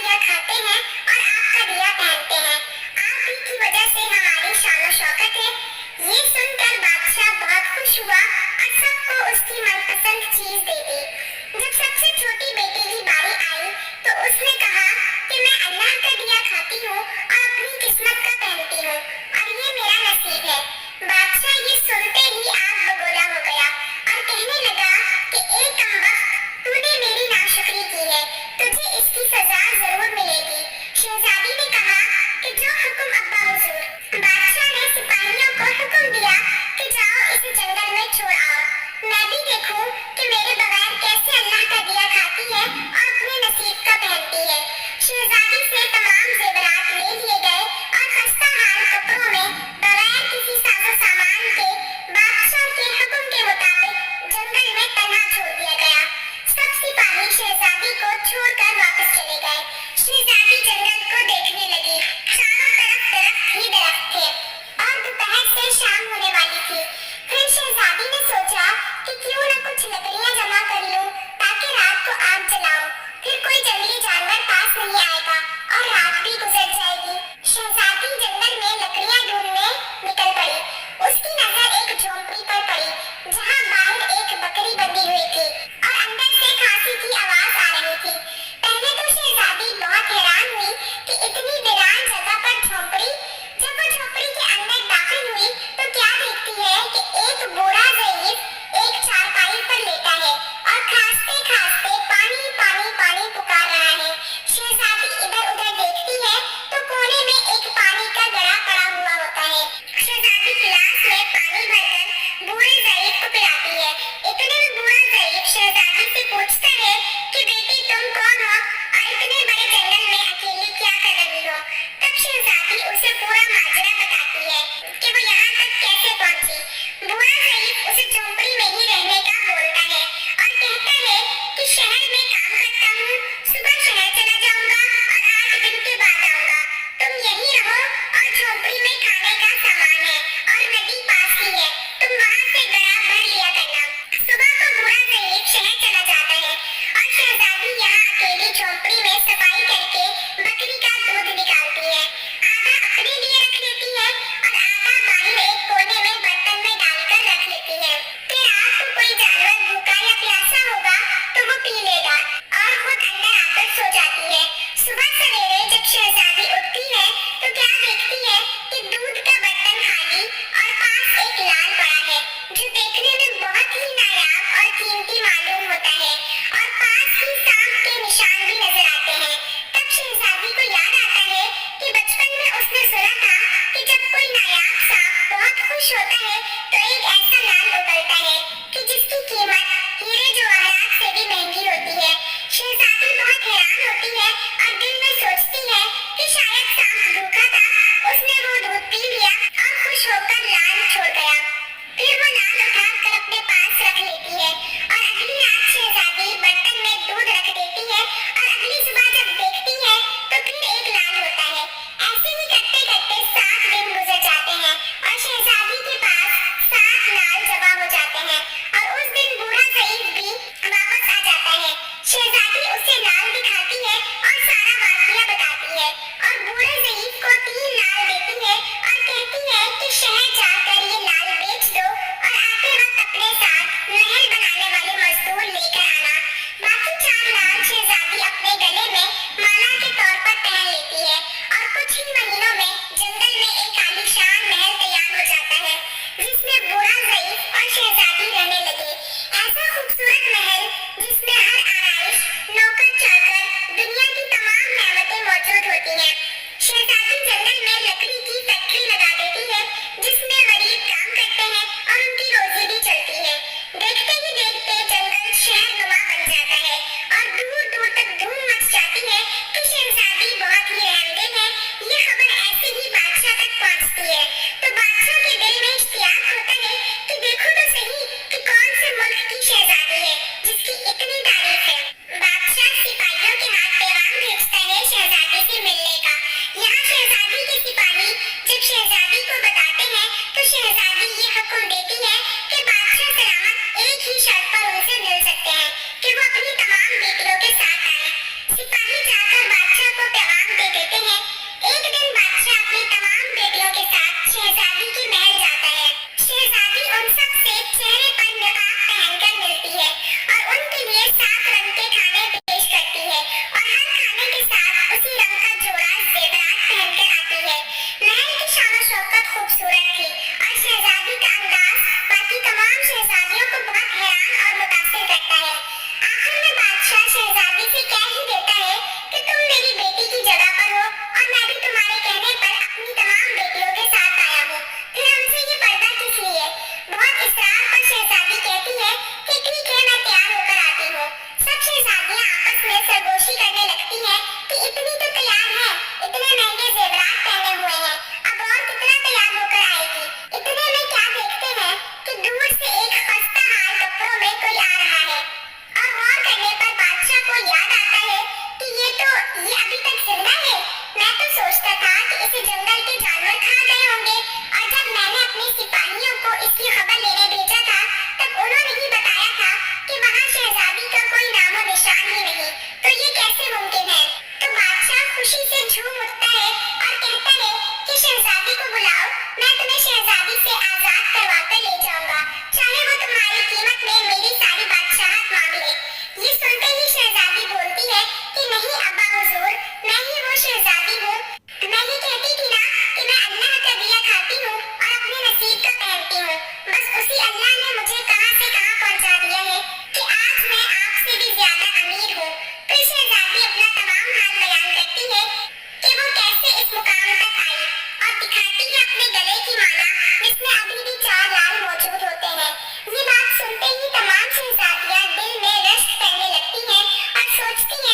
दिया खाते हैं और आपका दिया पहनते हैं। आप ही की वजह से हमारी शान शौकत है। ये सुनकर बादशाह बहुत खुश हुआ और सबको उसकी मनपसंद चीज दे दी। जब सबसे छोटी बेटी की बारी आई तो उसने कहा कि मैं अल्लाह का दिया खाती हूँ और अपनी किस्मत का पहनती हूँ और ये मेरा नसीब है। बादशाह ये सुनते ही आग बगोला हो गया और कहने लगा कि ए कमबख्त, तूने मेरी नाशुक्री की है, तुझे इसकी सजा जरूर मिलेगी। शहजादी ने कहा कि जो हुक्म अब्बा हुजूर। बादशाह ने सिपाहियों को हुक्म दिया कि जाओ इसे जंगल में छोड़ आओ, मैं भी देखूं कि मेरे बगैर कैसे अल्लाह का दिया खाती है और अपने नसीब का पहनती है। शहजादी से तमाम जेवरात ले लिए गए और खस्ता हाल कपड़ों में बगैर किसी साजो सामान के बादशाह के हुक्म के मुताबिक जंगल में तन्हा छोड़ दिया गया। सब सिपाही शहजादी को छोड़कर वापस चले गए। शहजादी जंगल को देखने लगी। चारों तरफ दरख्त ही दरख्त थे और दोपहर से शाम होने वाली थी। फिर शहजादी ने सोचा कि क्यों न कुछ लकड़ियां जमा कर लूं ताकि रात को आग जलाऊं, फिर कोई जंगली जानवर पास नहीं आएगा और रात भी गुजर जाएगी। शहजादी जंगल में लकड़ियां ढूंढने निकल पड़ी। उसकी नजर एक झोंपड़ी पर पड़ी जहां बाहर एक बकरी बंधी हुई थी और अंदर से खांसी की आवाज आ रही थी। पहले तो शहजादी बहुत हैरान हुई कि इतनी वीरान जगह पर झोंपड़ी। जब वो झोंपड़ी के अंदर दाखिल हुई तो क्या देखती है कि एक बूढ़ा ज़ईफ एक चारपाई पर लेटा है और खांसते खांसते पानी पानी पानी पुकार रहा है। शहजादी इधर उधर देखती है तो कोने में एक पानी का घड़ा पड़ा हुआ होता है। शहजादी गिलास में पानी भरकर बूढ़े ज़ईफ को पिलाती है। इतने में बूढ़ा ज़ईफ शहजादी से पूछता है कि बेटी तुम कौन हो और इतने बड़े जंगल में अकेले क्या कर रही हो। तब शहजादी उसे पूरा माजरा बताती है कि वो यहाँ तक कैसे पहुँची। बूढ़ा ज़ईफ उसे झोंपड़ी में ही रहने का बोलता है और कहता है कि शहर में काम करता हूँ, सुबह शहर चला जाऊंगा और 8 दिन के बाद आऊंगा। तुम यहीं रहो और झोंपड़ी में खाने का सामान है और नदी पास ही है, तुम वहाँ से घड़ा भर लिया करना। सुबह को बूढ़ा ज़ईफ शहर चला जाता है और शहजादी यहाँ अकेली झोंपड़ी में सफाई करके बकरी का दूध निकालती है। आधा अपने लिए रख लेती है और आधा बाहर एक कोने में बर्तन में डालकर रख लेती है कि रात को कोई जानवर भूखा या प्यासा होगा तो वो पी लेगा और खुद अंदर आकर सो जाती है। सुबह सवेरे जब शहजादी उठती है तो क्या देखती है कि दूध का बर्तन खाली और पास एक लाल पड़ा है जो देखने में बहुत ही नायाब और कीमती मालूम होता है और पास ही सांप के निशान भी नजर आते हैं। तब शहजादी को याद आता है कि बचपन में उसने सुना था कि जब कोई नायाब सांप बहुत खुश होता है तो एक ऐसा लाल उगलता है कि जिसकी कीमत हीरे जवाहरात से भी महंगी होती है। शहजादी बहुत हैरान होती है और दिल में सोचती है कि शायद सांप भूखा था, उसने वो दूध पी लिया और खुश होकर लाल छोड़ गया। फिर वो लाल उठाकर अपने पास रख लेती है और अगली रात शहजादी बर्तन में दूध रख देती है और अगली सुबह जब देखती है तो फिर एक लाल होता है। ऐसे ही करते करते 7 दिन गुजर जाते हैं और शहजादी के पास 7 लाल जमा हो जाते हैं और उस दिन बूढ़ा ज़ईफ भी वापस आ जाता है। शहजादी उसे लाल दिखाती है और सारा वाक़या बताती है और बूढ़े ज़ईफ को 3 लाल देती है और कहती है कि शहर जाकर ये लाल बेच दो और आते वक्त अपने साथ महल बनाने वाले मजदूर लेकर आना। बाकी 4 लाल शहजादी अपने गले में माला के तौर पर पहन लेती है और कुछ ही महीनों में जंगल में एक आलीशान महल तैयार हो जाता है जिसमें बूढ़ा ज़ईफ और शहजादी रहने लगे। ऐसा खूबसूरत महल जिसमें हर आराइश, नौकर चाकर, दुनिया की तमाम नेमतें मौजूद होती हैं। शहजादी जंगल में लकड़ी की फैक्ट्री लगा देती है जिसमें गरीब काम करते हैं और उनकी रोजी भी चलती है। देखते ही देखते जंगल शहरनुमा बन जाता है और दूर दूर तक धूम मच जाती है कि शहजादी बहुत ही रहमदिल है। ये खबर ऐसे ही बादशाह तक पहुंचती है तो बादशाह के दिल में इश्तियाक होता है कि देखो तो सही कि कौन से मुल्क की शहजादी है जिसकी इतनी तारीफ है। बादशाह सिपाहियों के हाथ पैगाम भेजता है शहजादी से मिलने का। यहाँ शहजादी के सिपाही जब शहजादी को बताते हैं तो शहजादी ये सरगोशी करने लगती हैं कि इतनी तो तैयार है, इतने महंगे जेवरात पहने हुए हैं, अब और कितना तैयार होकर आएगी। इतने में क्या देखते हैं कि दूर से एक खस्ता हाल कपड़ों में कोई आ रहा है और गौर करने पर बादशाह को याद आता है कि ये अभी तक जिंदा है। मैं तो सोचता था कि इसे जंगल के जानवर खा गए होंगे, और जब मैंने अपने सिपाहियों को इसकी खबर लेने भेजा था तब उन्होंने ही बताया था कि वहाँ शहजादी का कोई नामो निशान ही नहीं। तो ये कैसे मुमकिन है? तो बादशाह खुशी से झूम उठता है और कहता है कि शहजादी को बुलाओ, मैं तुम्हें शहजादी से आजाद करवा कर ले जाऊंगा, चाहे वो तुम्हारी कीमत में मेरी सारी बादशाहत मांग ले। ये सुनते ही शहजादी बोलती है कि नहीं अब्बा हुजूर, मैं ही वो शहजादी हूँ। मैं ही कहती थी ना कि मैं अल्लाह का दिया खाती हूँ और अपने नसीब का पहनती हूँ। बस उसी अल्लाह ने मुझे कहाँ से कहाँ पहुँचा दिया है कि आज मैं आपसे भी ज्यादा अमीर हूँ। फिर शहजादी अपना तमाम हाल बयान करती है कि वो कैसे इस मुकाम तक आई और दिखाती है अपने गले की माला जिसमें अभी भी 4 लाल मौजूद होते हैं। ये बात सुनते ही तमाम शहजादियाँ दिल में रश्क करने लगती हैं और सोचती हैं